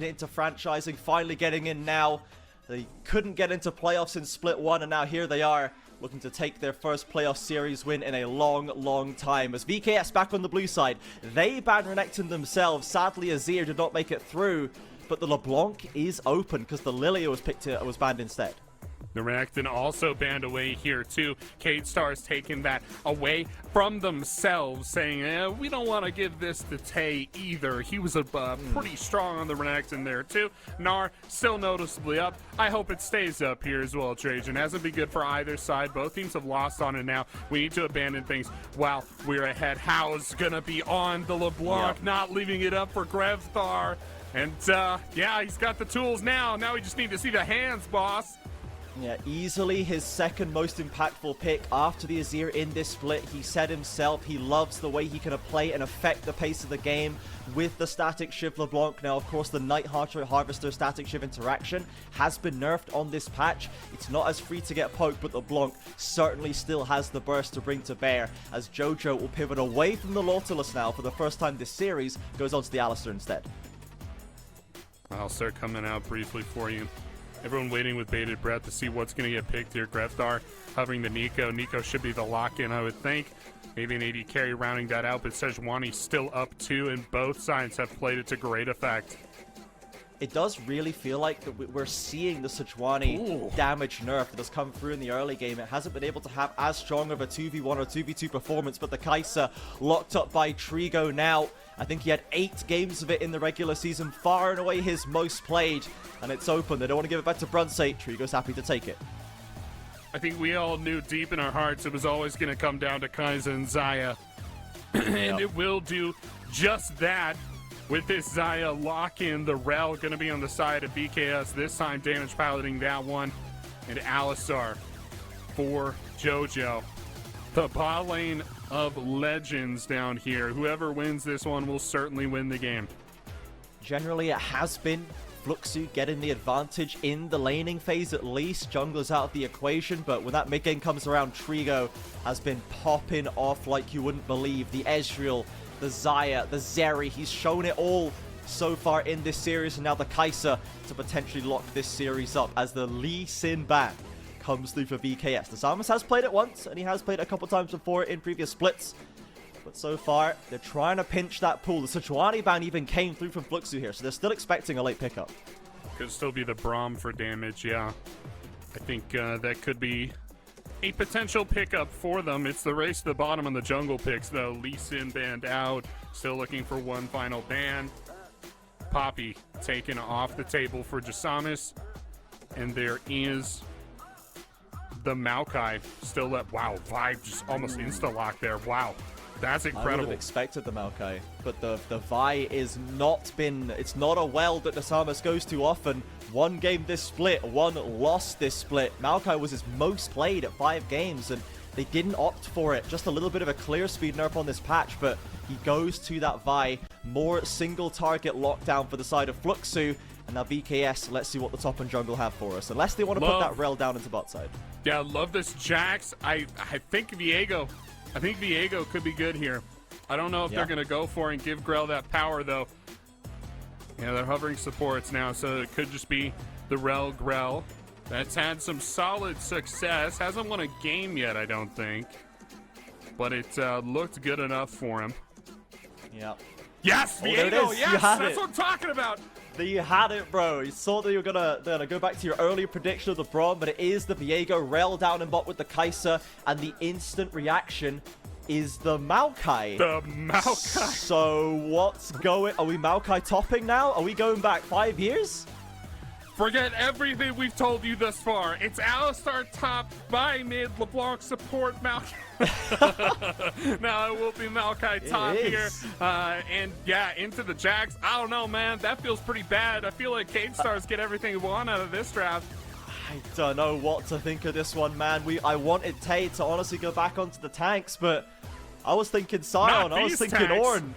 it into franchising, finally getting in now. They couldn't get into playoffs in Split 1, and now here they are, looking to take their first playoff series win in a long, long time. As VKS back on the blue side, they banned Renekton themselves. Sadly, Azir did not make it through, but the LeBlanc is open because the Lilia was banned instead. The Renekton also banned away here too. K-Star's taking that away from themselves, saying, we don't want to give this to Tay either. He was pretty strong on the Renekton there too. Gnar still noticeably up. I hope it stays up here as well, Trajan. Hasn't been good for either side. Both teams have lost on it now. We need to abandon things while we're ahead. How's gonna be on the LeBlanc, not leaving it up for Grevthar. And yeah, he's got the tools now. Now we just need to see the hands, boss. Yeah, easily his second most impactful pick after the Azir in this split. He said himself he loves the way he can play and affect the pace of the game with the static shift LeBlanc. Now, of course, the Night Harvester static shift interaction has been nerfed on this patch. It's not as free to get poked, but LeBlanc certainly still has the burst to bring to bear, as Jojo will pivot away from the Nautilus now for the first time this series, goes on to the Alistar instead. I'll start coming out briefly for you. Everyone waiting with bated breath to see what's going to get picked here. Grevthar hovering the Nico. Nico should be the lock-in, I would think. Maybe an AD carry rounding that out, but Sejuani's still up too, and both sides have played it to great effect. It does really feel like that we're seeing the Sejuani damage nerf that has come through in the early game. It hasn't been able to have as strong of a 2v1 or 2v2 performance, but the Kai'Sa locked up by Trigo now. I think he had 8 games of it in the regular season, far and away his most played, and it's open. They don't want to give it back to Brunsate. Trigo's happy to take it. I think we all knew deep in our hearts it was always going to come down to Kai'Sa and Xayah, and it will do just that. With this Xayah lock-in, the Rel going to be on the side of BKS, this time damage piloting that one, and Alistar for Jojo. The bot lane of legends down here. Whoever wins this one will certainly win the game. Generally, it has been Fluxo getting the advantage in the laning phase at least. Jungler's out of the equation, but when that mid-game comes around, Trigo has been popping off like you wouldn't believe. The Ezreal, the Xayah, the Zeri, he's shown it all so far in this series, and now the Kai'Sa to potentially lock this series up as the Lee Sin ban comes through for VKS. The Samus has played it once, and he has played it a couple times before in previous splits, but so far they're trying to pinch that pool. The Sejuani ban even came through from Fluxo here, so they're still expecting a late pickup. Could still be the Braum for damage, yeah. I think that could be a potential pickup for them. It's the race to the bottom on the jungle picks, though. Lee Sin banned out. Still looking for one final ban. Poppy taken off the table for Jasamis. And there is the Maokai still left. Wow, Vibe just almost insta-lock there. Wow, that's incredible. I would have expected the Maokai, but the Vi is not been, it's not a well that Jasamis goes to often. One game this split, one loss this split. Maokai was his most played at 5 games, and they didn't opt for it. Just a little bit of a clear speed nerf on this patch, but he goes to that Vi. More single target lockdown for the side of Fluxo, and now VKS, let's see what the top and jungle have for us. Unless they want to put that Rel down into bot side. Yeah, love this Jax. I think Viego could be good here. I don't know if they're going to go for it and give Grell that power, though. Yeah, they're hovering supports now, so it could just be the Rel Grell. That's had some solid success. Hasn't won a game yet, I don't think. But it looked good enough for him. Yeah. Yes, Viego, yes, that's what I'm talking about. You had it, bro. You saw that you were gonna go back to your earlier prediction of the Braum, but it is the Viego Rel down in bot with the Kai'Sa, and the instant reaction is the Maokai. The Maokai. So what's going? Are we Maokai topping now? Are we going back 5 years? Forget everything we've told you thus far. It's Alistar top by mid LeBlanc support Maokai. Now it will be Maokai top here. And yeah, into the Jax. I don't know, man. That feels pretty bad. I feel like K-Stars get everything we want out of this draft. I don't know what to think of this one, man. I wanted Tay to honestly go back onto the tanks, but I was thinking Sion. I was thinking Ornn.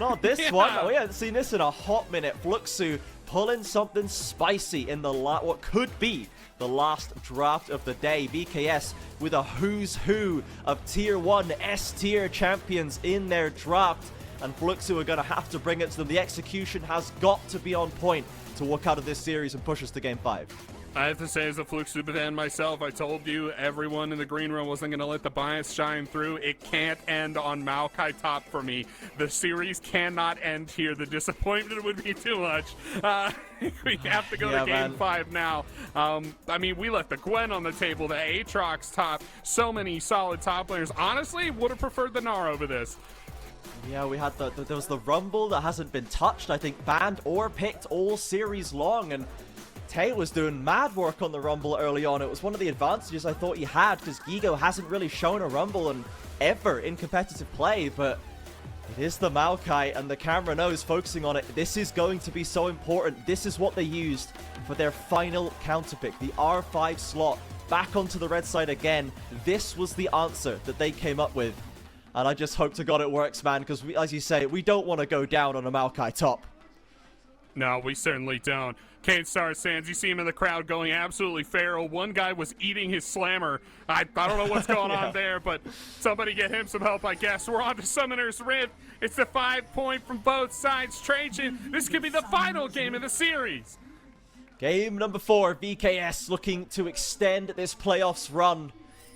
Not this one. We haven't seen this in a hot minute. Fluxo pulling something spicy in the what could be the last draft of the day. VKS with a who's who of tier 1 S tier champions in their draft. and Fluxo are going to have to bring it to them. The execution has got to be on point to walk out of this series and push us to Game 5. I have to say, as a Fluxo fan myself, I told you everyone in the green room wasn't going to let the bias shine through. It can't end on Maokai top for me. The series cannot end here. The disappointment would be too much. We have to go to Game 5 now. I mean, we left the Gwen on the table, the Aatrox top, so many solid top players. Honestly, would have preferred the Gnar over this. Yeah, we had there was the Rumble that hasn't been touched, I think, banned or picked all series long, and Tay was doing mad work on the Rumble early on. It was one of the advantages I thought he had, because Gigo hasn't really shown a Rumble ever in competitive play, but it is the Maokai, and the camera knows, focusing on it, this is going to be so important. This is what they used for their final counter pick, the R5 slot, back onto the red side again. This was the answer that they came up with, and I just hope to God it works, man, because as you say, we don't want to go down on a Maokai top. No, we certainly don't. Kate Star Sands, you see him in the crowd going absolutely feral. One guy was eating his slammer. I don't know what's going on there, but somebody get him some help, I guess. We're on to Summoner's Rift. It's the 5-point from both sides. Trajan, this could be the final game of the series. Game number 4, VKS looking to extend this playoffs run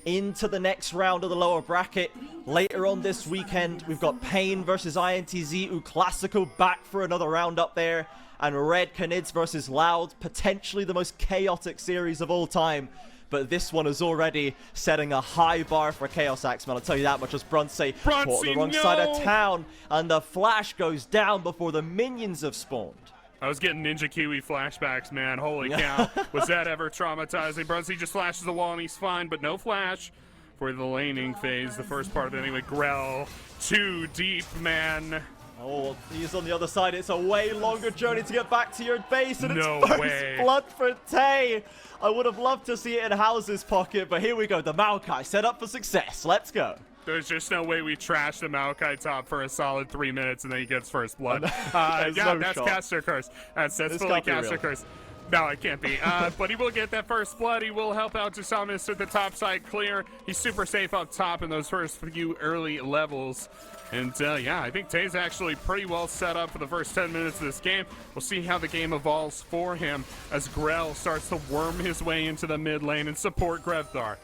into the next round of the lower bracket. Later on this weekend, we've got Pain versus INTZ, Classico back for another round up there, and Red Canids versus Loud, potentially the most chaotic series of all time. But this one is already setting a high bar for Chaos Axeman, I'll tell you that much, as Brunsey caught on the wrong side of town, and the flash goes down before the minions have spawned. I was getting Ninja Kiwi flashbacks, man. Holy cow. Was that ever traumatizing? Brunsey just flashes the wall and he's fine, but no flash for the laning phase. The first part of it anyway. Grell, too deep, man. Oh, he's on the other side. It's a way longer journey to get back to your base, and no it's first way. blood for Tay. I would have loved to see it in House's pocket, but here we go. The Maokai set up for success. Let's go. There's just no way we trash the Maokai top for a solid 3 minutes and then he gets first blood. That's Caster Curse. That's fully Caster Curse. No, it can't be. But he will get that first blood. He will help out Jasamis with the top side clear. He's super safe up top in those first few early levels. And yeah, I think Tay's actually pretty well set up for the first 10 minutes of this game. We'll see how the game evolves for him as Grell starts to worm his way into the mid lane and support Grevthar.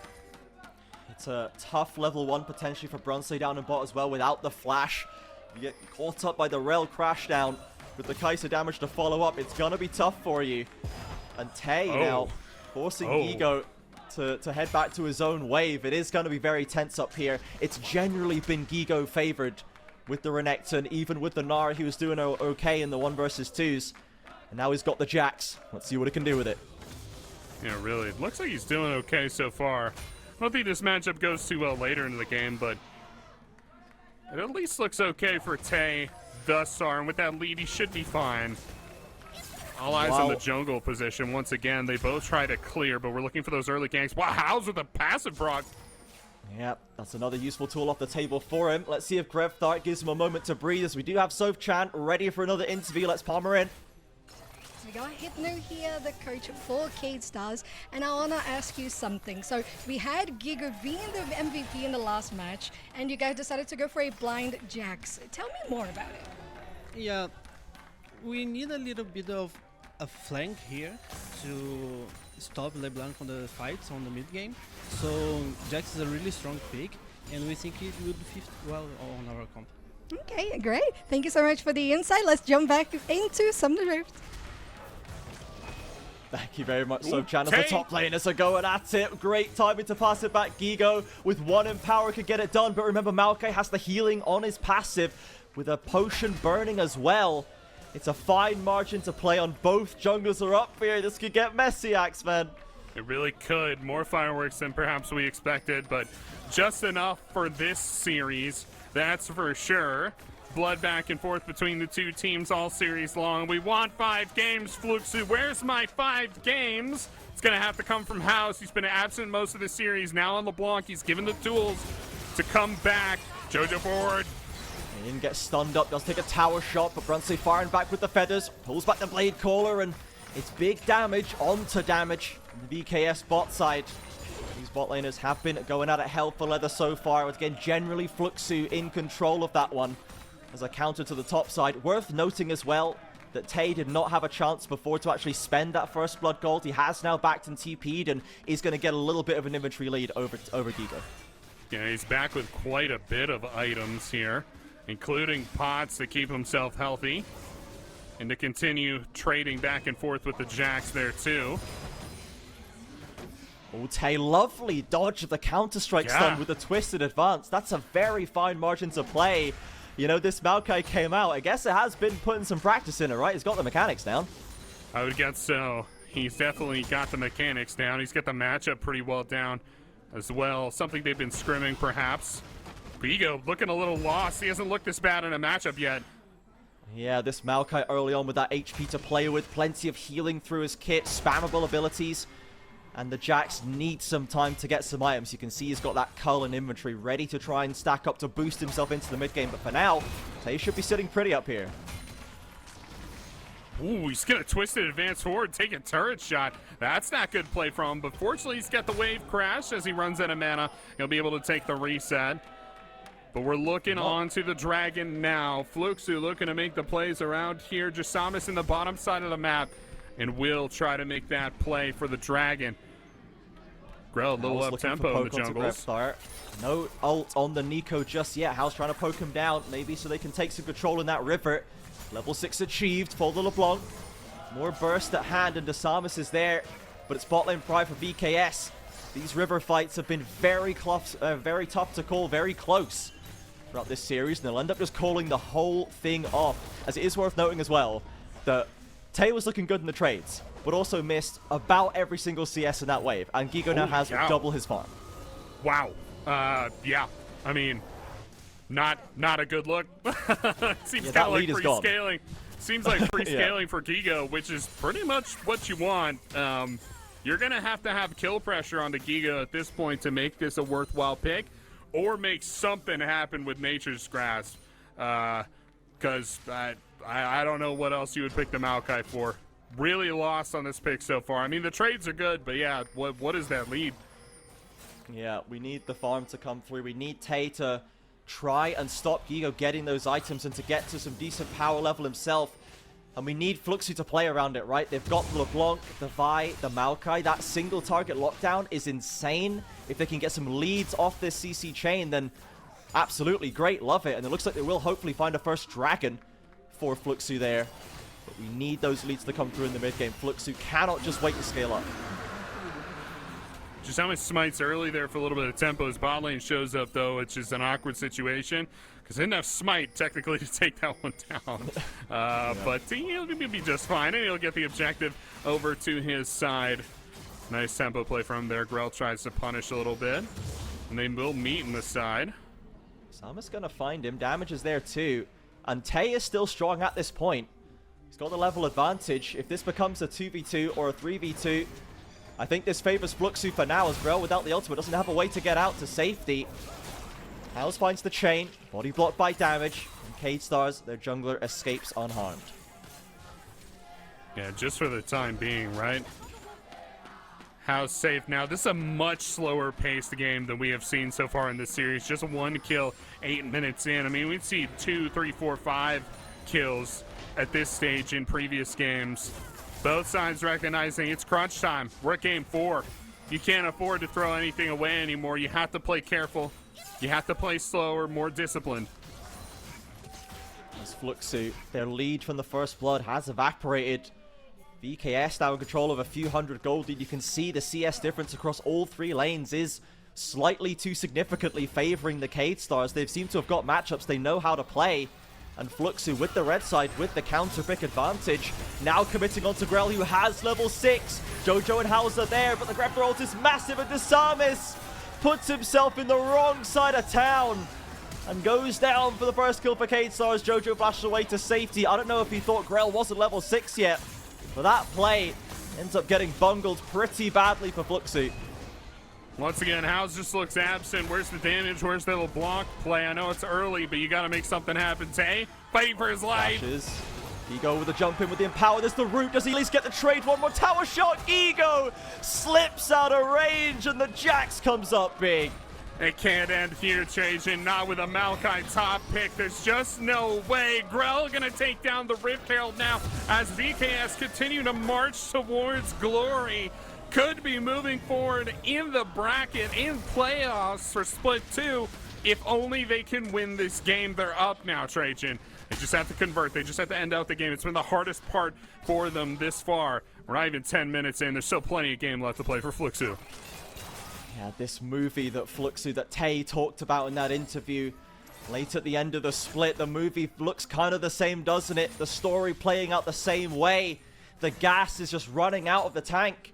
It's a tough level 1 potentially for Brunsey down in bot as well without the flash. You get caught up by the Rel crash down with the Kai'Sa damage to follow up. It's going to be tough for you. And Tay now forcing Gigo to head back to his own wave. It is going to be very tense up here. It's generally been Gigo favored with the Renekton. Even with the Gnar, he was doing okay in the 1 versus 2s. And now he's got the Jax. Let's see what he can do with it. Yeah, really. It looks like he's doing okay so far. I don't think this matchup goes too well later into the game, but it at least looks okay for Tay thus far. And with that lead, he should be fine. All eyes on the jungle position. Once again, they both try to clear, but we're looking for those early ganks. Wow, How's with a passive proc. Yep, that's another useful tool off the table for him. Let's see if Grevthar gives him a moment to breathe, as we do have Soph Chan ready for another interview. Let's palm her in. We got Hypno here, the coach for Cade Stars, and I want to ask you something. So we had Gigo being the MVP in the last match, and you guys decided to go for a blind Jax. Tell me more about it. Yeah, we need a little bit of a flank here to stop LeBlanc on the fights on the mid game. So Jax is a really strong pick, and we think it would fit well on our comp. Okay, great. Thank you so much for the insight. Let's jump back into Summoner's Rift. Thank you very much, Soph Chan. As the top laners are going at it. Great timing to pass it back. Gigo with 1 Empower could get it done. But remember, Maokai has the healing on his passive with a potion burning as well. It's a fine margin to play on. Both junglers are up here. This could get messy, Axeman. It really could. More fireworks than perhaps we expected, but just enough for this series. That's for sure. Blood back and forth between the two teams all series long. We want 5 games, Fluxo. Where's my 5 games? It's going to have to come from House. He's been absent most of the series. Now on LeBlanc, he's given the tools to come back. Jojo forward. He didn't get stunned up. Does take a tower shot, but Brunsey firing back with the feathers. Pulls back the Blade Caller, and it's big damage onto damage on the VKS bot side. These bot laners have been going at it hell for leather so far. Again, generally Fluxo in control of that one. as a counter to the top side. Worth noting as well that Tay did not have a chance before to actually spend that first blood gold. He has now backed and TP'd and is going to get a little bit of an inventory lead over Gigo. Yeah, he's back with quite a bit of items here, including pots to keep himself healthy and to continue trading back and forth with the Jax there too. Oh, Tay, lovely dodge of the counter-strike stun with the twisted advance. That's a very fine margin to play. You know, this Maokai came out. I guess it has been putting some practice in it, right? He's got the mechanics down. I would guess so. He's definitely got the mechanics down. He's got the matchup pretty well down as well. Something they've been scrimming, perhaps. Gigo looking a little lost. He hasn't looked this bad in a matchup yet. Yeah, this Maokai early on with that HP to play with. Plenty of healing through his kit. Spammable abilities. And the Jax needs some time to get some items. You can see he's got that Cull in inventory ready to try and stack up to boost himself into the mid game. But for now, Tay should be sitting pretty up here. Ooh, he's going to twist it, advance forward, take a turret shot. That's not good play from him. But fortunately, he's got the wave crash as he runs out of mana. He'll be able to take the reset. But we're looking on to the Dragon now. Fluxo looking to make the plays around here. Jasamis in the bottom side of the map. And will try to make that play for the Dragon. Grell, a little up-tempo in the jungles. No ult on the Nico just yet. House trying to poke him down, maybe so they can take some control in that river. Level 6 achieved for the LeBlanc. More burst at hand, and Desamis is there. But it's bot lane pride for VKS. These river fights have been very tough to call, very close throughout this series. And they'll end up just calling the whole thing off. As it is worth noting as well that Tay was looking good in the trades, but also missed about every single CS in that wave. And Gigo now has double his farm. Wow. Yeah. I mean, not a good look. Seems kind of like free scaling. Seems like free scaling for Gigo, which is pretty much what you want. You're going to have kill pressure on the Gigo at this point to make this a worthwhile pick, or make something happen with Nature's Grasp. Because I don't know what else you would pick the Maokai for. Really lost on this pick so far. I mean, the trades are good, but yeah, what is that lead? Yeah, we need the farm to come through. We need Tay to try and stop Gigo getting those items and to get to some decent power level himself. And we need Fluxo to play around it, right? They've got the LeBlanc, the Vi, the Maokai. That single target lockdown is insane. If they can get some leads off this CC chain, then absolutely great. Love it. And it looks like they will hopefully find a first Dragon for Fluxo there. But we need those leads to come through in the mid game. Fluxo cannot just wait to scale up. Just how much smites early there for a little bit of tempo. His bot lane shows up, though, which is an awkward situation. Because enough smite, technically, to take that one down. But he'll be just fine, and he'll get the objective over to his side. Nice tempo play from him there. Grell tries to punish a little bit. And they will meet in the side. Samus going to find him. Damage is there, too. And Tay is still strong at this point. He's got the level advantage. If this becomes a 2v2 or a 3v2, I think this favors Fluxo for now, as Grell, without the ultimate, doesn't have a way to get out to safety. House finds the chain, body blocked by damage, and Cade Stars, their jungler, escapes unharmed. Yeah, just for the time being, right? House safe now. This is a much slower paced game than we have seen so far in this series. Just one kill, 8 minutes in. I mean, we'd see 2, 3, 4, 5 kills at this stage in previous games. Both sides recognizing it's crunch time. We're at game 4. You can't afford to throw anything away anymore. You have to play careful. You have to play slower, more disciplined. As Fluxo, their lead from the first blood has evaporated. VKS now in control of a few hundred gold. You can see the CS difference across all 3 lanes is slightly too significantly favoring the Cade Stars. They've seemed to have got matchups they know how to play. And Fluxo with the red side, with the counter pick advantage. Now committing onto Grell, who has level 6. Jojo and House are there, but the Grepper ult is massive, and Desamis puts himself in the wrong side of town and goes down for the first kill for Cade Stars. Jojo flashes away to safety. I don't know if he thought Grell wasn't level 6 yet, but that play ends up getting bungled pretty badly for Fluxo. Once again, House just looks absent. Where's the damage? Where's the little block play? I know it's early, but you got to make something happen. Tay fighting for his life. Ego with the jump in with the empower. There's the root. Does he at least get the trade? One more tower shot. Ego slips out of range, and the Jax comes up big. It can't end here, Trajan. Not with a Maokai top pick. There's just no way. Grell gonna take down the Rift Herald now as VKS continue to march towards glory. Could be moving forward in the bracket, in playoffs for Split 2. If only they can win this game. They're up now, Trajan. They just have to convert. They just have to end out the game. It's been the hardest part for them this far. We're not even 10 minutes in. There's still plenty of game left to play for Fluxo. Yeah, this movie that Fluxo, that Tay talked about in that interview late at the end of the split, the movie looks kind of the same, doesn't it? The story playing out the same way. The gas is just running out of the tank.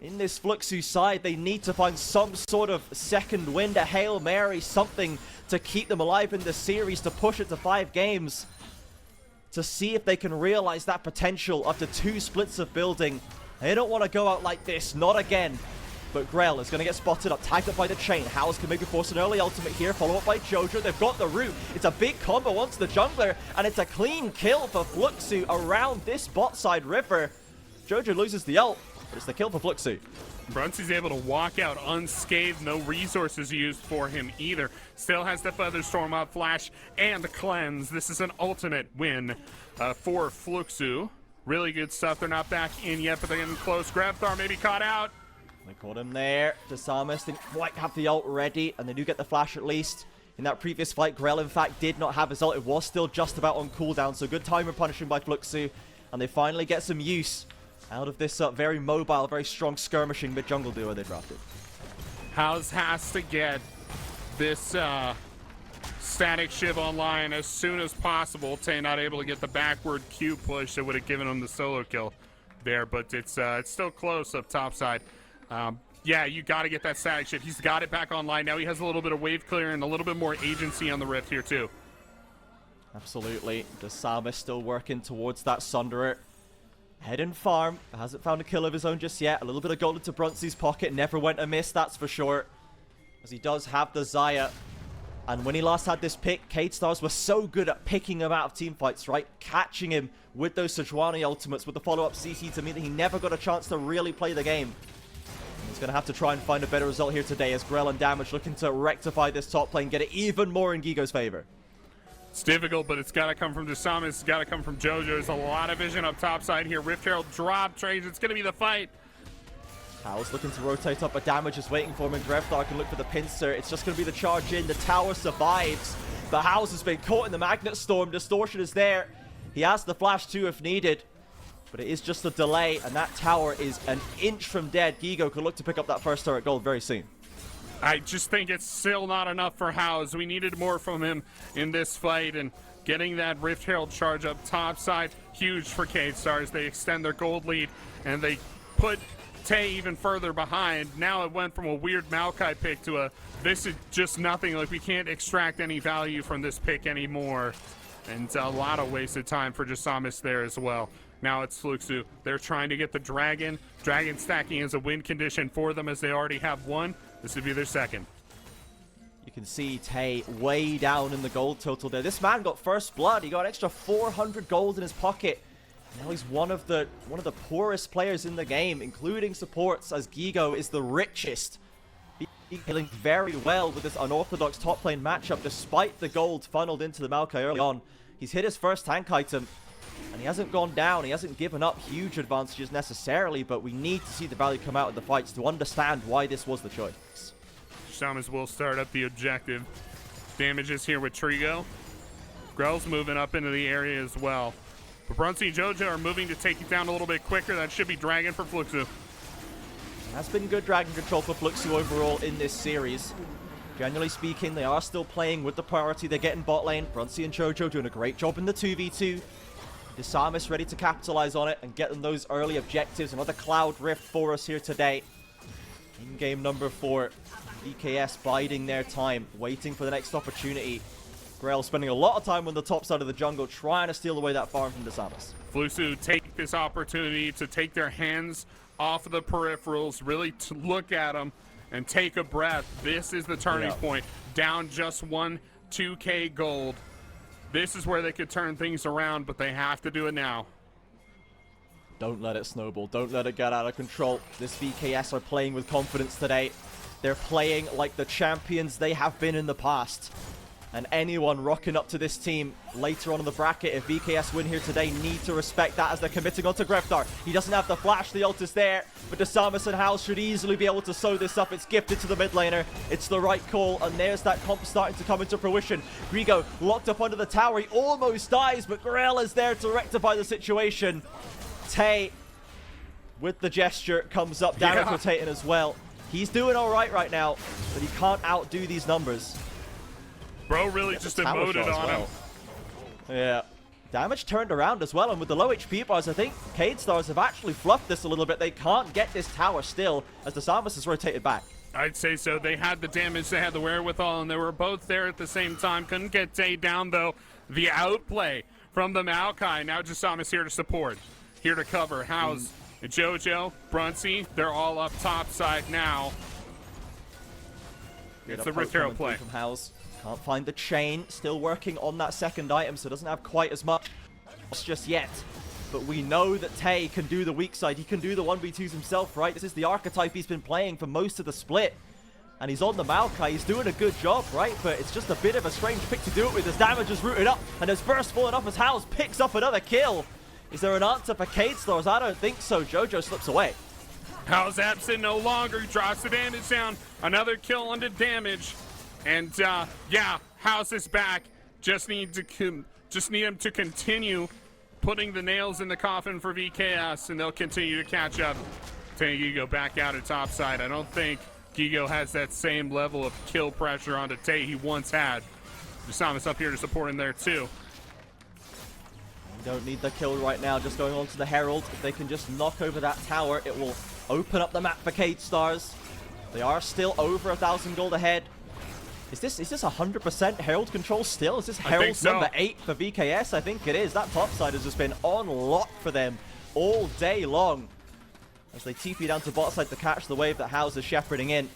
In this Fluxo side, they need to find some sort of second wind, a Hail Mary, something to keep them alive in the series, to push it to 5 games, to see if they can realize that potential after 2 splits of building. They don't want to go out like this, not again. But Grell is going to get spotted up, tagged up by the chain. House can maybe force an early ultimate here, follow up by Jojo. They've got the root. It's a big combo onto the jungler, and it's a clean kill for Fluxo around this bot side river. Jojo loses the ult, but it's the kill for Fluxo. Bruncey's able to walk out unscathed, no resources used for him either. Still has the Featherstorm up, Flash, and Cleanse. This is an ultimate win for Fluxo. Really good stuff. They're not back in yet, but they're getting close. Grabthar maybe caught out. They caught him there. Desamus didn't quite have the ult ready, and they do get the flash at least. In that previous fight, Grell, in fact, did not have his ult. It was still just about on cooldown, so good time and punishing by Fluxo. And they finally get some use out of this very mobile, very strong skirmishing mid-jungle duo they drafted. House has to get this static shiv online as soon as possible. Tay not able to get the backward Q push that would have given him the solo kill there, but it's still close up top side. Yeah, you got to get that static shift. He's got it back online. Now he has a little bit of wave clear and a little bit more agency on the Rift here, too. Absolutely. Desamus still working towards that Sunderer. Head and farm. Hasn't found a kill of his own just yet. A little bit of gold into Bruncey's pocket. Never went amiss, that's for sure. As he does have the Xayah. And when he last had this pick, Cade Stars was so good at picking him out of teamfights, right? Catching him with those Sejuani ultimates, with the follow-up CC to mean that he never got a chance to really play the game. He's going to have to try and find a better result here today as Grell and Damage looking to rectify this top lane, get it even more in Gigo's favor. It's difficult, but it's got to come from Desamus. It's got to come from Jojo. There's a lot of vision up top side here. Rift Herald drop trades. It's going to be the fight. Powell's looking to rotate up, but Damage is waiting for him, and Grevthar can look for the pincer. It's just going to be the charge in. The tower survives. The house has been caught in the Magnet Storm. Distortion is there. He has the flash too if needed. But it is just a delay, and that tower is an inch from dead. Gigo could look to pick up that first turret gold very soon. I just think it's still not enough for House. We needed more from him in this fight, and getting that Rift Herald charge up top side, huge for Cade Stars. They extend their gold lead, and they put Tay even further behind. Now it went from a weird Maokai pick to a, this is just nothing. Like, we can't extract any value from this pick anymore. And a lot of wasted time for Desamus there as well. Now it's Fluxo. They're trying to get the Dragon. Dragon stacking is a win condition for them as they already have one. This would be their second. You can see Tay way down in the gold total there. This man got first blood. He got an extra 400 gold in his pocket. Now he's one of the poorest players in the game, including supports, as Gigo is the richest. He's dealing very well with this unorthodox top lane matchup, despite the gold funneled into the Maokai early on. He's hit his first tank item, and he hasn't gone down. He hasn't given up huge advantages necessarily, but we need to see the value come out of the fights to understand why this was the choice. Shamas will start up the objective. Damages here with Trigo. Grell's moving up into the area as well. But Bruncey and Jojo are moving to take it down a little bit quicker. That should be Dragon for Fluxo. Has been good Dragon control for Fluxo overall in this series. Generally speaking, they are still playing with the priority. They're getting bot lane. Bruncey and Jojo doing a great job in the 2v2. Desamus ready to capitalize on it and get them those early objectives. Another Cloud Rift for us here today. In game number 4, VKS biding their time, waiting for the next opportunity. Grell spending a lot of time on the top side of the jungle, trying to steal away that farm from Desamus. Fluxo take this opportunity to take their hands off of the peripherals, really to look at them and take a breath. This is the turning point. Down just 2K gold. This is where they could turn things around, but they have to do it now. Don't let it snowball. Don't let it get out of control. This VKS are playing with confidence today. They're playing like the champions they have been in the past. And anyone rocking up to this team later on in the bracket, if VKS win here today, need to respect that as they're committing onto Greftar. He doesn't have the flash, the ult is there, but Desamis and House should easily be able to sew this up. It's gifted to the mid laner. It's the right call, and there's that comp starting to come into fruition. Grigo locked up under the tower. He almost dies, but Grell is there to rectify the situation. Tay, with the gesture, comes up, damage rotating as well. He's doing all right now, but he can't outdo these numbers. Bro really just emoted on him. Yeah. Damage turned around as well, and with the low HP bars, I think Cade Stars have actually fluffed this a little bit. They can't get this tower still, as the Samus is rotated back. I'd say so. They had the damage, they had the wherewithal, and they were both there at the same time. Couldn't get Tay down, though. The outplay from the Maokai. Now Jasamis here to support. Here to cover. House, Jojo, Brunsey, they're all up top side now. It's the Rift Hero play. From House. Can't find the chain. Still working on that second item, so doesn't have quite as much just yet. But we know that Tay can do the weak side. He can do the 1v2s himself, right? This is the archetype he's been playing for most of the split. And he's on the Maokai. He's doing a good job, right? But it's just a bit of a strange pick to do it with. His damage is rooted up, and his burst falling off as House picks up another kill. Is there an answer for Cade Stars? I don't think so. Jojo slips away. House absent no longer. Drops the damage down. Another kill under damage. And yeah, House is back. Just need him to continue putting the nails in the coffin for VKS, and they'll continue to catch up. Taking Gigo back out at top side. I don't think Gigo has that same level of kill pressure onto Tay he once had. Jasamis up here to support him there too. Don't need the kill right now. Just going on to the Herald. If they can just knock over that tower, it will open up the map for Cade Stars. They are still over 1,000 gold ahead. Is this 100% Herald control still? Is this Herald number 8 for VKS? I think it is. That top side has just been on lock for them all day long, as they TP down to bot side to catch the wave that House is shepherding in.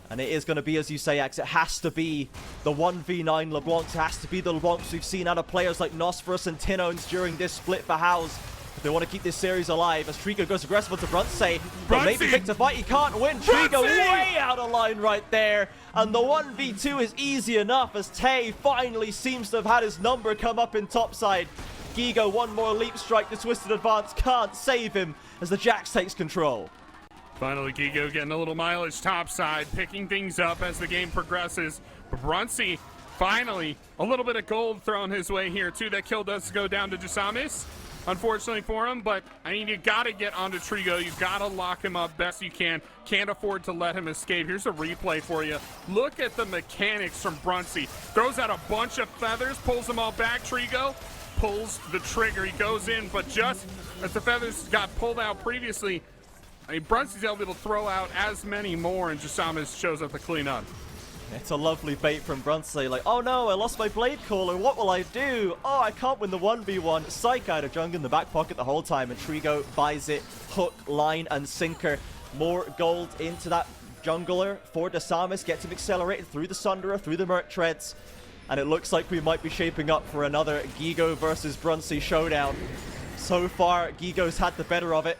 And it is going to be, as you say, Axe, it has to be the 1v9 LeBlancs. It has to be the LeBlancs we've seen out of players like Nosferus and Tinones during this split for House. If they want to keep this series alive, as Trigo goes aggressive onto Brunsey, but maybe pick to fight, he can't win. Trigo way out of line right there, and the 1v2 is easy enough as Tay finally seems to have had his number come up in topside. Gigo, one more leap strike, the twisted advance can't save him as the Jax takes control. Finally, Gigo getting a little mileage topside, picking things up as the game progresses. Brunsey, finally, a little bit of gold thrown his way here too. That kill does go down to Jasamis, unfortunately for him, but I mean, you gotta get onto Trigo. You gotta lock him up best you can. Can't afford to let him escape. Here's a replay for you. Look at the mechanics from Brunsey. Throws out a bunch of feathers, pulls them all back. Trigo pulls the trigger. He goes in, but just as the feathers got pulled out previously, I mean, Brunsey's able to throw out as many more, and Jasamis shows up to clean up. It's a lovely bait from Brunsey, like, oh no, I lost my blade caller, what will I do? Oh, I can't win the 1v1. Psych out of Jung in the back pocket the whole time, and Trigo buys it, hook, line, and sinker. More gold into that jungler for Desamis, gets him accelerated through the Sunderer, through the Merc Treads, and it looks like we might be shaping up for another Gigo versus Brunsey showdown. So far, Gigo's had the better of it.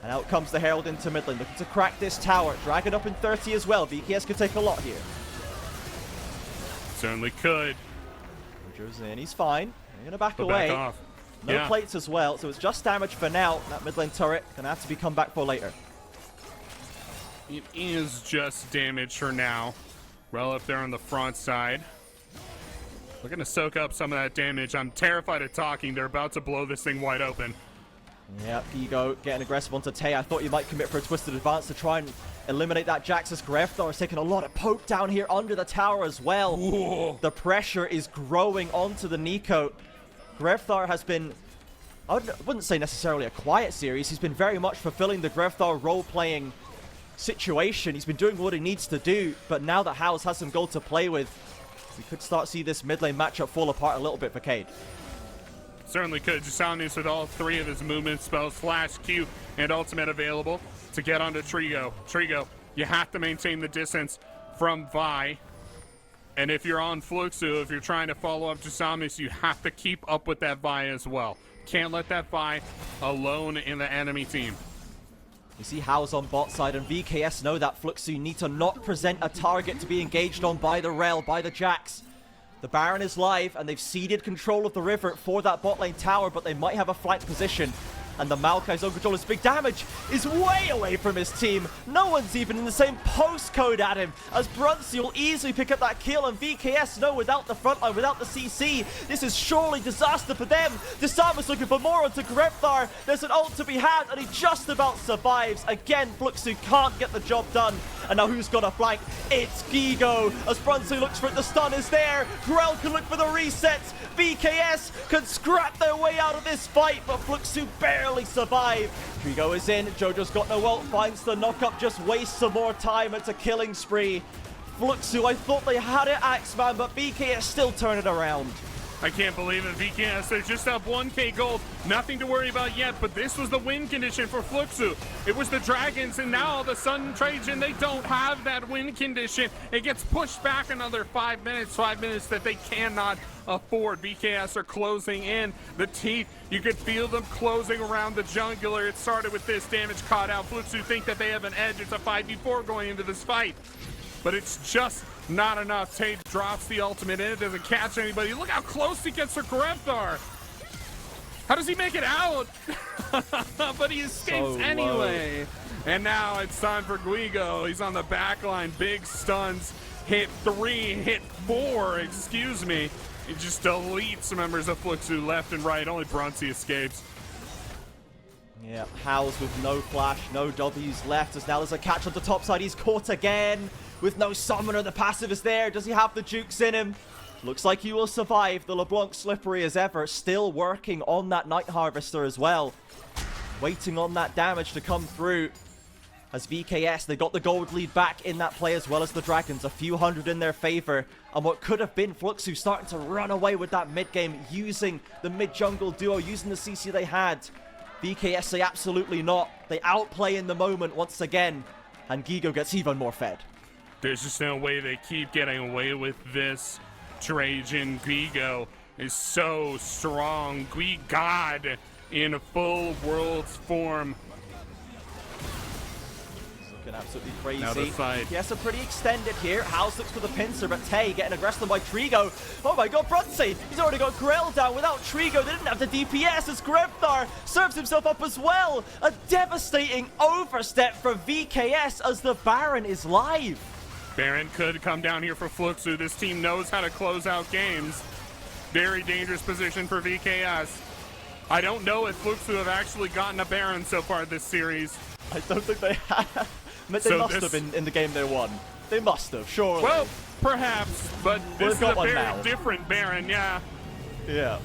And out comes the Herald into mid lane, looking to crack this tower. Drag it up in 30 as well. VKS could take a lot here. Certainly could. Jojo's in, he's fine. They're going to back Go away. back off. No plates as well, so it's just damage for now. That mid lane turret going to have to be come back for later. It is just damage for now. Well up there on the front side. Looking to soak up some of that damage. I'm terrified of talking. They're about to blow this thing wide open. Yeah, Gigo getting aggressive onto Tay. I thought you might commit for a twisted advance to try and eliminate that Jax's. Greftar is taking a lot of poke down here under the tower as well. Whoa. The pressure is growing onto the Nico. Greftar has been, I wouldn't say necessarily a quiet series. He's been very much fulfilling the Greftar role-playing situation. He's been doing what he needs to do, but now that House has some gold to play with, we could start to see this mid lane matchup fall apart a little bit for Cade. Certainly could. Jasamis with all three of his movement spells, Flash, Q, and Ultimate available to get onto Trigo. Trigo, you have to maintain the distance from Vi. And if you're on Fluxo, if you're trying to follow up Jasamis, you have to keep up with that Vi as well. Can't let that Vi alone in the enemy team. You see How's on bot side, and VKS know that Fluxo need to not present a target to be engaged on by the Rel, by the Jax. The Baron is live, and they've ceded control of the river for that bot lane tower, but they might have a flank position. And the Maokai's own control is big damage, is way away from his team. No one's even in the same postcode at him, as Brunsey will easily pick up that kill, and VKS know without the frontline, without the CC, this is surely disaster for them. Disarmer's looking for more onto Grepthar. There's an ult to be had, and he just about survives. Again, Fluxo can't get the job done. And now who's got a flank? It's Gigo, as Brunsey looks for it. The stun is there. Grell can look for the resets. VKS can scrap their way out of this fight, but Fluxo barely survive. Trigo is in. Jojo's got no ult. Finds the knock-up. Just wastes some more time. It's a killing spree. Fluxo, I thought they had it, Axeman, but VKS still turn it around. I can't believe it. VKS, they just have 1k gold. Nothing to worry about yet, but this was the win condition for Fluxo. It was the Dragons, and now the Sun Trajan, they don't have that win condition. It gets pushed back another 5 minutes that they cannot afford. VKS are closing in. The teeth, you could feel them closing around the jungler. It started with this damage caught out. Fluxo think that they have an edge. It's a 5v4 going into this fight, but it's just not enough. Tate drops the ultimate in. It doesn't catch anybody. Look how close he gets to Grepthar. How does he make it out? But he escapes anyway. And now it's time for Guigo. He's on the back line. Big stuns. Hit 3, hit 4, excuse me. He just deletes members of Fluxo left and right. Only Brunsey escapes. Yeah, How's with no flash, no W's left, as now there's a catch on the top side. He's caught again with no summoner. The passive is there. Does he have the jukes in him? Looks like he will survive. The LeBlanc slippery as ever, still working on that Night Harvester as well. Waiting on that damage to come through. As VKS, they got the gold lead back in that play, as well as the Dragons. A few hundred in their favor. And what could have been Fluxo starting to run away with that mid game, using the mid-jungle duo, using the CC they had. VKS say absolutely not. They outplay in the moment once again. And Gigo gets even more fed. There's just no way they keep getting away with this. Trajan Gigo is so strong. God in full world's form. Looking absolutely crazy. Now the fight. Yes, a pretty extended here. House looks for the pincer, but Tay getting aggressed on by Trigo. Oh my god, Brunsey! He's already got Grell down. Without Trigo, they didn't have the DPS, as Grepthar serves himself up as well. A devastating overstep for VKS as the Baron is live. Baron could come down here for Fluxo. This team knows how to close out games. Very dangerous position for VKS. I don't know if Fluxo have actually gotten a Baron so far this series. I don't think they have. They must have in the game they won. They must have, surely. Well, perhaps, but this is a very different Baron, yeah. Yeah.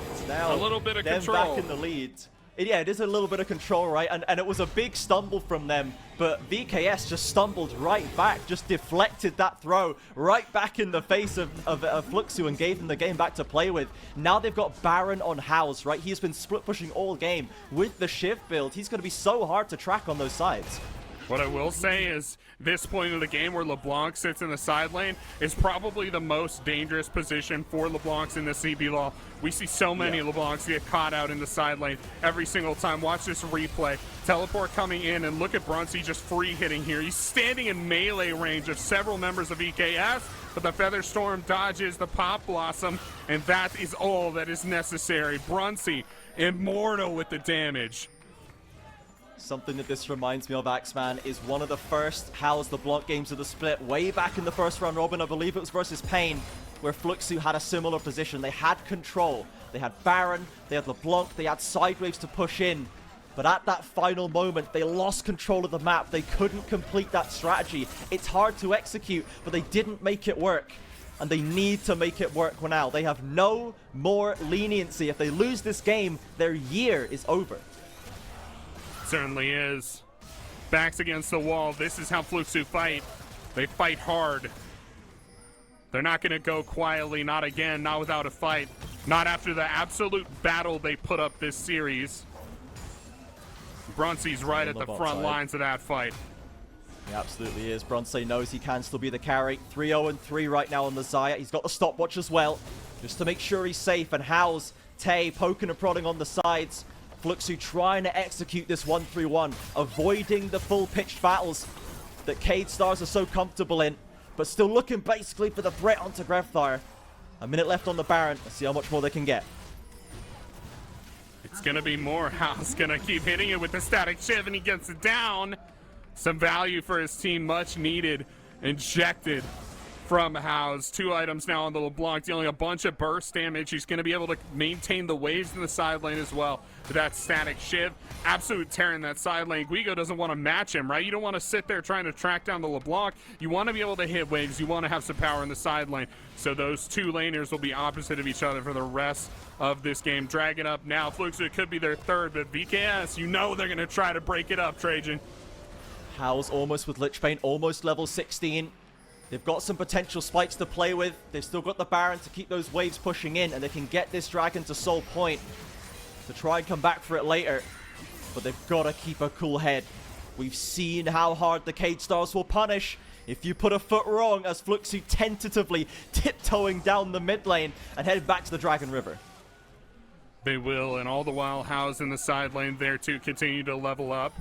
It's now a little bit of them control. Back in the lead. Yeah, it is a little bit of control, right? And it was a big stumble from them, but VKS just stumbled right back, just deflected that throw right back in the face of Fluxo and gave them the game back to play with. Now they've got Baron on House, right? He's been split pushing all game with the shift build. He's going to be so hard to track on those sides. What I will say is this point of the game where LeBlanc sits in the side lane is probably the most dangerous position for LeBlancs in the CBLOL. We see so many LeBlancs get caught out in the side lane every single time. Watch this replay. Teleport coming in, and look at Brunsey just free hitting here. He's standing in melee range of several members of EKS, but the Feather Storm dodges the Pop Blossom, and that is all that is necessary. Brunsey, immortal with the damage. Something that this reminds me of, Axeman, is one of the first How's LeBlanc games of the split, way back in the first round robin. I believe it was versus Pain, where Fluxo had a similar position. They had control. They had Baron, they had LeBlanc, they had Sidewaves to push in. But at that final moment, they lost control of the map. They couldn't complete that strategy. It's hard to execute, but they didn't make it work. And they need to make it work now. They have no more leniency. If they lose this game, their year is over. Certainly is. Backs against the wall. This is how Fluxo fight. They fight hard. They're not going to go quietly. Not again. Not without a fight. Not after the absolute battle they put up this series. Brunsey's right at the front lines of that fight. He absolutely is. Brunsey knows he can still be the carry. 3-0-3 right now on the Xayah. He's got the stopwatch as well, just to make sure he's safe. And How's, Tay poking and prodding on the sides. Fluxo trying to execute this 1-3-1, avoiding the full pitched battles that Cade Stars are so comfortable in, but still looking basically for the threat onto Grefthar. A minute left on the Baron. Let's see how much more they can get. It's going to be more. Hal's going to keep hitting it with the static shiv, and he gets it down. Some value for his team, much needed, injected from House. 2 items now on the LeBlanc, dealing a bunch of burst damage. He's going to be able to maintain the waves in the side lane as well with that static shiv. Absolute terror in that side lane. Guigo doesn't want to match him, right? You don't want to sit there trying to track down the LeBlanc. You want to be able to hit waves. You want to have some power in the side lane. So those 2 laners will be opposite of each other for the rest of this game. Dragging up now. Fluxo could be their third, but VKS, you know they're going to try to break it up, Trajan. How's almost with Lich Bane, almost level 16. They've got some potential spikes to play with. They've still got the Baron to keep those waves pushing in, and they can get this dragon to Soul Point to try and come back for it later. But they've got to keep a cool head. We've seen how hard the Cade Stars will punish if you put a foot wrong, as Fluxo tentatively tiptoeing down the mid lane and heading back to the Dragon River. They will, and all the while House in the side lane there to continue to level up.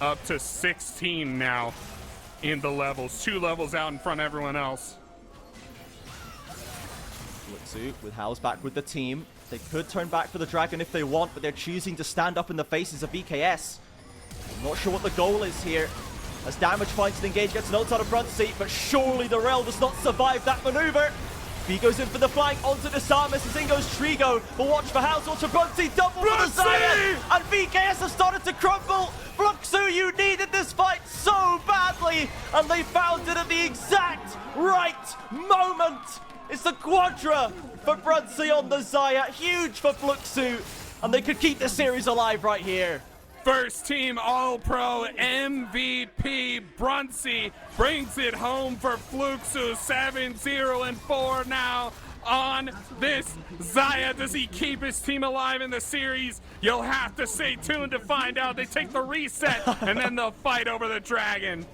Up to 16 now in the levels. 2 levels out in front of everyone else. Fluxo with House back with the team. They could turn back for the Dragon if they want, but they're choosing to stand up in the faces of VKS. I'm not sure what the goal is here. As Damage finds an engage, gets an ult out of front seat, but surely the Rel does not survive that maneuver. B goes in for the flank onto the Samus, as in goes Trigo. But watch for House, watch for Brunsey, double for the Zion! And VKS have started to crumble! Fluxo, you needed this fight so badly! And they found it at the exact right moment! It's the Quadra for Brunsey on the Zaya, huge for Fluxo, and they could keep the series alive right here. First team All-Pro MVP Brunsey brings it home for Fluxo. 7-0-4 now on this Zaya. Does he keep his team alive in the series? You'll have to stay tuned to find out. They take the reset and then they'll fight over the dragon.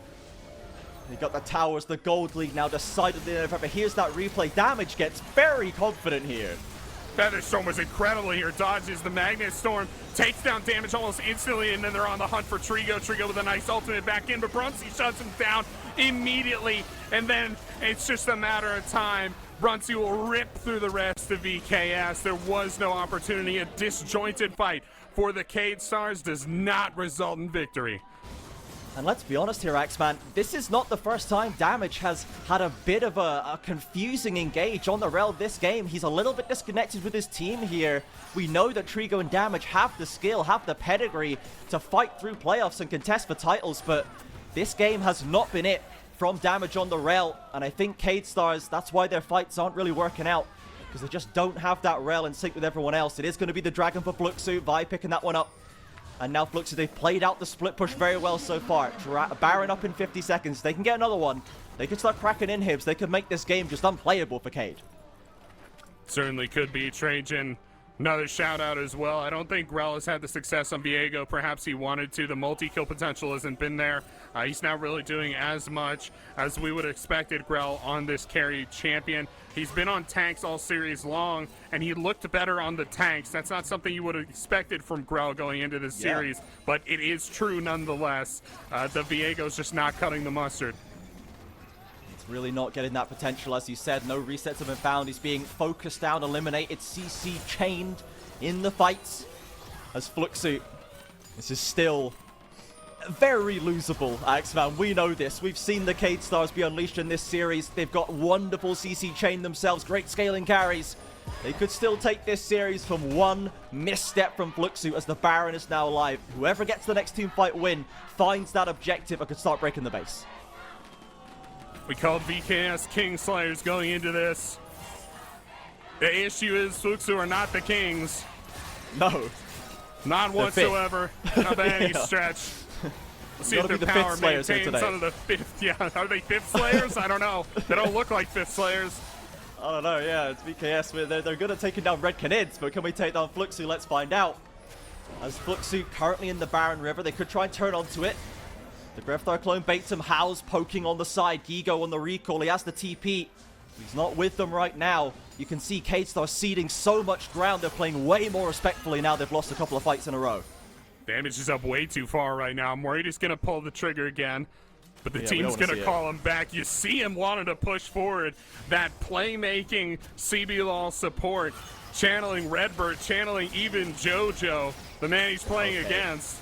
They got the towers, the gold league now decided in November. Here's that replay. Damage gets very confident here. Featherstorm was incredible here. Dodges the Magnet Storm, takes down Damage almost instantly, and then they're on the hunt for Trigo. Trigo with a nice ultimate back in, but Brunsey shuts him down immediately, and then it's just a matter of time. Brunsey will rip through the rest of VKS. There was no opportunity. A disjointed fight for the Cade Stars does not result in victory. And let's be honest here, Axeman, this is not the first time Damage has had a bit of a confusing engage on the Rel this game. He's a little bit disconnected with his team here. We know that Trigo and Damage have the skill, have the pedigree to fight through playoffs and contest for titles, but this game has not been it from Damage on the Rel. And I think Cade Stars, that's why their fights aren't really working out, because they just don't have that Rel in sync with everyone else. It is going to be the Dragon for Fluxo, Vi picking that one up. And now Fluxo, they've played out the split push very well so far. Baron up in 50 seconds. They can get another one. They can start cracking inhibs. They could make this game just unplayable for Cade. Certainly could be, Trajan. Another shout out as well. I don't think Grell has had the success on Viego. Perhaps he wanted to. The multi-kill potential hasn't been there. He's not really doing as much as we would have expected Grell on this carry champion. He's been on tanks all series long, and he looked better on the tanks. That's not something you would have expected from Grell going into this series, but it is true nonetheless. The Viego's just not cutting the mustard. It's really not getting that potential, as you said. No resets have been found. He's being focused down, eliminated, CC chained in the fights. As Fluxo, this is still very losable, Axeman. We know this. We've seen the Cade Stars be unleashed in this series. They've got wonderful CC chain themselves, great scaling carries. They could still take this series from one misstep from Fluxo, as the Baron is now alive. Whoever gets the next team fight win finds that objective and could start breaking the base. We called VKS Kingslayers going into this. The issue is Fluxo are not the Kings. No. Not whatsoever. Not by any stretch. Let's see if their power maintains under the fifth. Yeah, are they fifth slayers? I don't know. They don't look like fifth slayers. I don't know, yeah, it's VKS. They're good at taking down Red Canids, but can we take down Fluxo? Let's find out. As Fluxo currently in the Baron River, they could try and turn onto it. The Grefthar clone baits him. House poking on the side. Gigo on the recall. He has the TP. He's not with them right now. You can see K-Star ceding so much ground. They're playing way more respectfully now they've lost a couple of fights in a row. Damage is up way too far right now. I'm worried he's going to pull the trigger again. But the team's going to call him back. You see him wanting to push forward. That playmaking CBLOL support. Channeling Redbird, channeling even JoJo, the man he's playing against.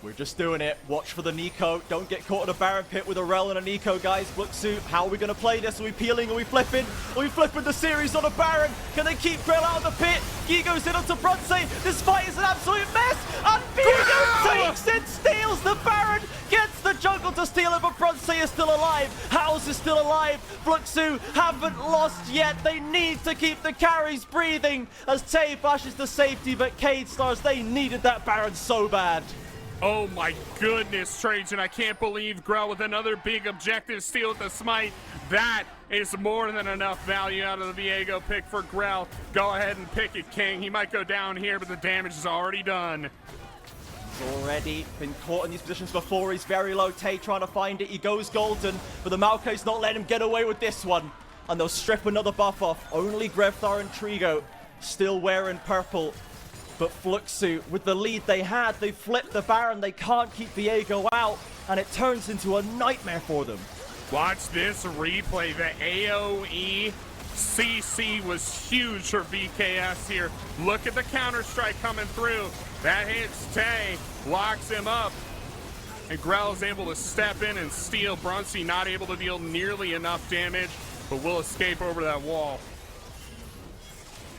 We're just doing it. Watch for the Nico. Don't get caught in a Baron pit with a Rel and a Nico, guys. Fluxo, how are we going to play this? Are we peeling? Are we flipping? Are we flipping the series on a Baron? Can they keep Grell out of the pit? Gigo's in onto Bronze. This fight is an absolute mess. And Gigo takes it, steals the Baron, gets the jungle to steal it, but Bronze is still alive. House is still alive. Fluxo haven't lost yet. They need to keep the carries breathing as Tay flashes to safety, but K-Stars, they needed that Baron so bad. Oh my goodness, Trajan, I can't believe Grell with another big objective steal with the smite. That is more than enough value out of the Viego pick for Grell. Go ahead and pick it, King. He might go down here, but the damage is already done. He's already been caught in these positions before. He's very low. Tay trying to find it. He goes golden, but the Maokai's not letting him get away with this one. And they'll strip another buff off. Only Grevthar and Trigo still wearing purple. But Fluxo, with the lead they had, they flipped the Baron. They can't keep Viego out, and it turns into a nightmare for them. Watch this replay. The AoE CC was huge for VKS here. Look at the counter-strike coming through. That hits Tay, locks him up. And Grell is able to step in and steal. Bronze not able to deal nearly enough damage, but will escape over that wall.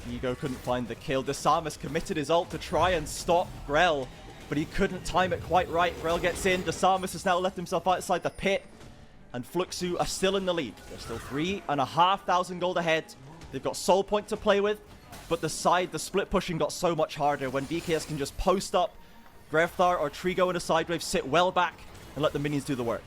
Viego couldn't find the kill. Desamas committed his ult to try and stop Grell, but he couldn't time it quite right. Grell gets in. Desamas has now left himself outside the pit, and Fluxo are still in the lead. They're still 3,500 gold ahead. They've got soul point to play with, but the split pushing got so much harder when VKS can just post up. Grevthar or Trigo in a side wave, sit well back, and let the minions do the work.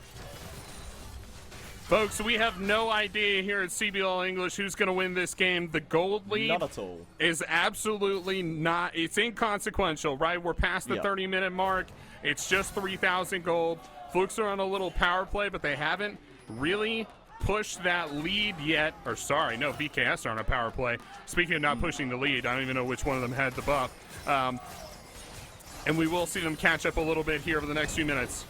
Folks, we have no idea here at CBLOL English who's going to win this game. The gold lead None at all. is absolutely not, it's inconsequential, right? We're past the 30-minute mark. It's just 3,000 gold. Fluxo are on a little power play, but they haven't really pushed that lead yet. Or sorry, no, VKS are on a power play. Speaking of not pushing the lead, I don't even know which one of them had the buff. And we will see them catch up a little bit here over the next few minutes.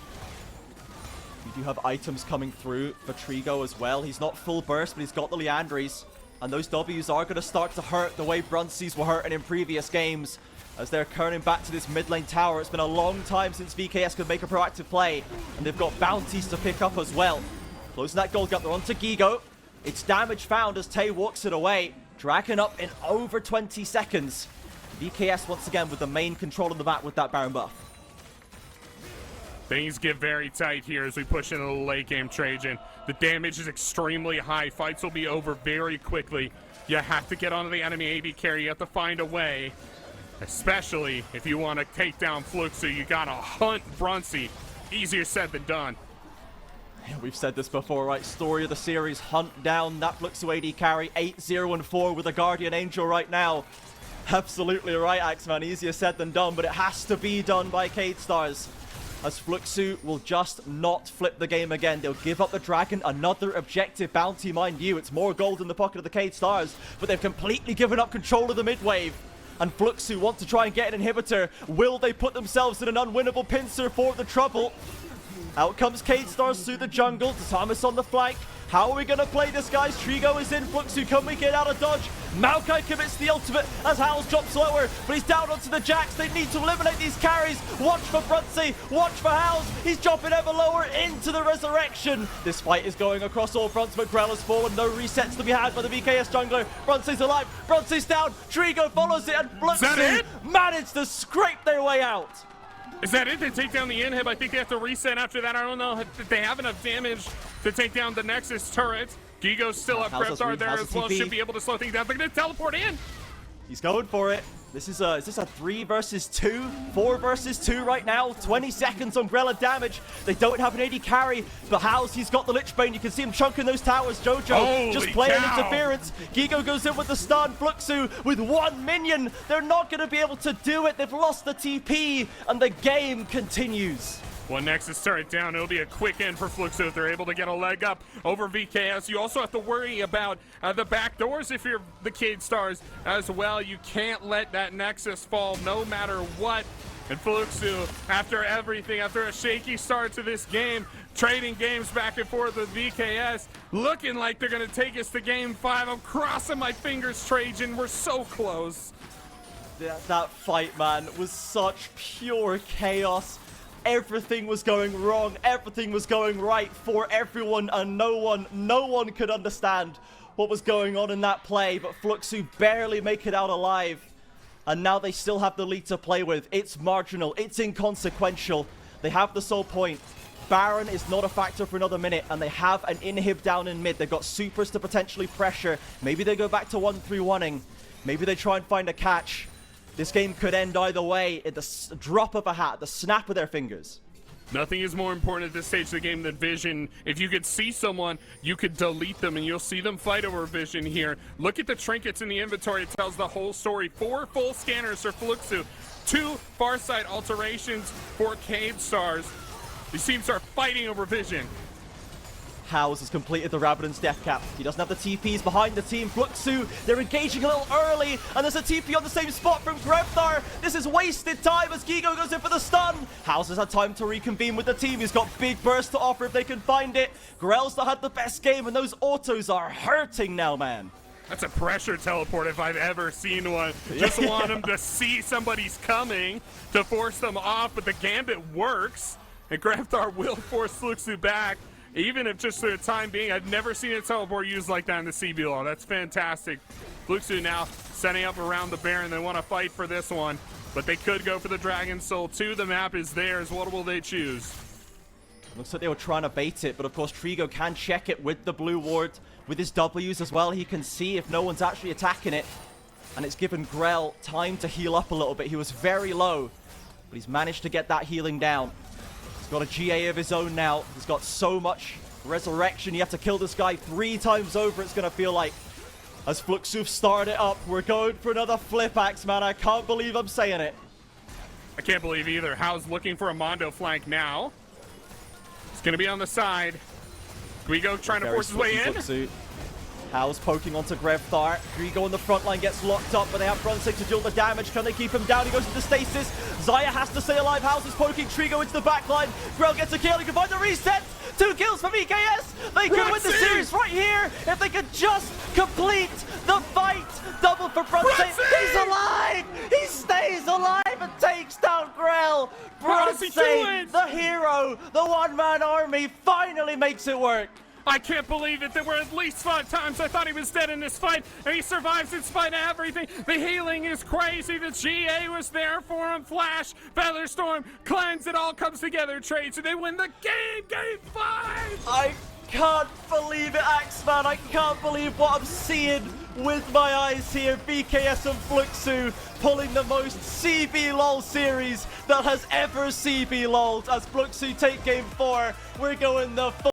We do have items coming through for Trigo as well. He's not full burst, but he's got the Leandries. And those Ws are going to start to hurt the way Brunsies were hurting in previous games. As they're turning back to this mid lane tower. It's been a long time since VKS could make a proactive play. And they've got bounties to pick up as well. Closing that gold gap, they're onto Gigo. It's damage found as Tay walks it away. Dragon up in over 20 seconds. VKS once again with the main control of the map with that Baron buff. Things get very tight here as we push into the late game, Trajan. The damage is extremely high. Fights will be over very quickly. You have to get onto the enemy AD carry. You have to find a way, especially if you want to take down Fluxo. You got to hunt Bronze. Easier said than done. Yeah, we've said this before, right? Story of the series, hunt down that Fluxo AD carry. 8-0-4 with a Guardian Angel right now. Absolutely right, Axeman. Easier said than done, but it has to be done by K-Stars. As Fluxo will just not flip the game again. They'll give up the Dragon, another objective bounty, mind you. It's more gold in the pocket of the K-Stars, but they've completely given up control of the mid wave. And Fluxo want to try and get an inhibitor. Will they put themselves in an unwinnable pincer for the trouble? Out comes K-Stars through the jungle. Thomas on the flank. How are we going to play this, guys? Trigo is in. Fluxo, can we get out of dodge? Maokai commits the ultimate as Howls drops lower, but he's down onto the Jax. They need to eliminate these carries. Watch for Bronze. Watch for Howls. He's dropping ever lower into the resurrection. This fight is going across all fronts, but Grell has fallen. No resets to be had by the VKS jungler. Bronze's alive. Bronze's down. Trigo follows it, and Fluxo managed to scrape their way out. Is that it? They take down the inhib. I think they have to reset after that. I don't know if they have enough damage to take down the Nexus turret. Gigo's still up. Grevthar there as well. Should be able to slow things down. They're going to teleport in. He's going for it. Is this a 3 versus 2? 4 versus 2 right now. 20 seconds Umbrella damage. They don't have an AD carry, but Howls, he's got the Lich Bane. You can see him chunking those towers. JoJo just playing interference. Gigo goes in with the stun. Fluxo with 1 minion. They're not going to be able to do it. They've lost the TP, and the game continues. Well, Nexus turret down. It'll be a quick end for Fluxo if they're able to get a leg up over VKS. You also have to worry about the back doors if you're the Cade Stars as well. You can't let that Nexus fall no matter what. And Fluxo, after everything, after a shaky start to this game, trading games back and forth with VKS, looking like they're going to take us to Game 5. I'm crossing my fingers, Trajan. We're so close. That fight, man, was such pure chaos. Everything was going wrong, everything was going right for everyone, and no one could understand what was going on in that play, but Fluxo barely make it out alive. And now they still have the lead to play with. It's marginal, it's inconsequential. They have the sole point. Baron is not a factor for another minute, and they have an inhib down in mid. They've got supers to potentially pressure. Maybe they go back to 1-3-1-ing. Maybe they try and find a catch. This game could end either way at the drop of a hat, the snap of their fingers. Nothing is more important at this stage of the game than vision. If you could see someone, you could delete them, and you'll see them fight over vision here. Look at the trinkets in the inventory. It tells the whole story. 4 full scanners for Fluxo, 2 far side alterations for Cade Stars. These teams are fighting over vision. House has completed the Rabadon's death cap. He doesn't have the TPs behind the team. Fluxo, they're engaging a little early, and there's a TP on the same spot from Grevthar. This is wasted time as Gigo goes in for the stun. House has had time to reconvene with the team. He's got big burst to offer if they can find it. Grell's not had the best game, and those autos are hurting now, man. That's a pressure teleport if I've ever seen one. Just want them to see somebody's coming to force them off, but the gambit works, and Grevthar will force Fluxo back. Even if just for the time being, I've never seen a teleport used like that in the CBLOL. That's fantastic. Fluxo now setting up around the Baron. They want to fight for this one, but they could go for the Dragon Soul too. The map is theirs. What will they choose? Looks like they were trying to bait it, but of course Trigo can check it with the blue ward. With his W's as well, he can see if no one's actually attacking it. And it's given Grell time to heal up a little bit. He was very low, but he's managed to get that healing down. Got a GA of his own now. He's got so much resurrection. You have to kill this guy 3 times over, it's going to feel like. As Fluxo started up, we're going for another flip axe, man. I can't believe I'm saying it. I can't believe either. Hao's looking for a Mondo flank now. It's going to be on the side. Guigo trying to force his way in. Fluxo. Hao's poking onto Grevthar. Guigo on the front line gets locked up, but they have Brunswick to deal the damage. Can they keep him down? He goes into stasis. Zaya has to stay alive. Hao's is poking Trigo into the back line. Grell gets a kill. He can find the reset. 2 kills from EKS. They could win the series right here if they could just complete the fight. Double for Brunswick. He's alive. He stays alive and takes down Grell. Brunswick, the hero, the one-man army, finally makes it work. I can't believe it. There were at least 5 times I thought he was dead in this fight, and he survives in spite of everything. The healing is crazy. The GA was there for him. Flash, Featherstorm, Cleanse, it all comes together. Trade, so they win the game. Game 5. I can't believe it, Axeman. I can't believe what I'm seeing with my eyes here. VKS and Fluxo pulling the most CBLOL series that has ever CBLOL'd as Fluxo take game 4. We're going the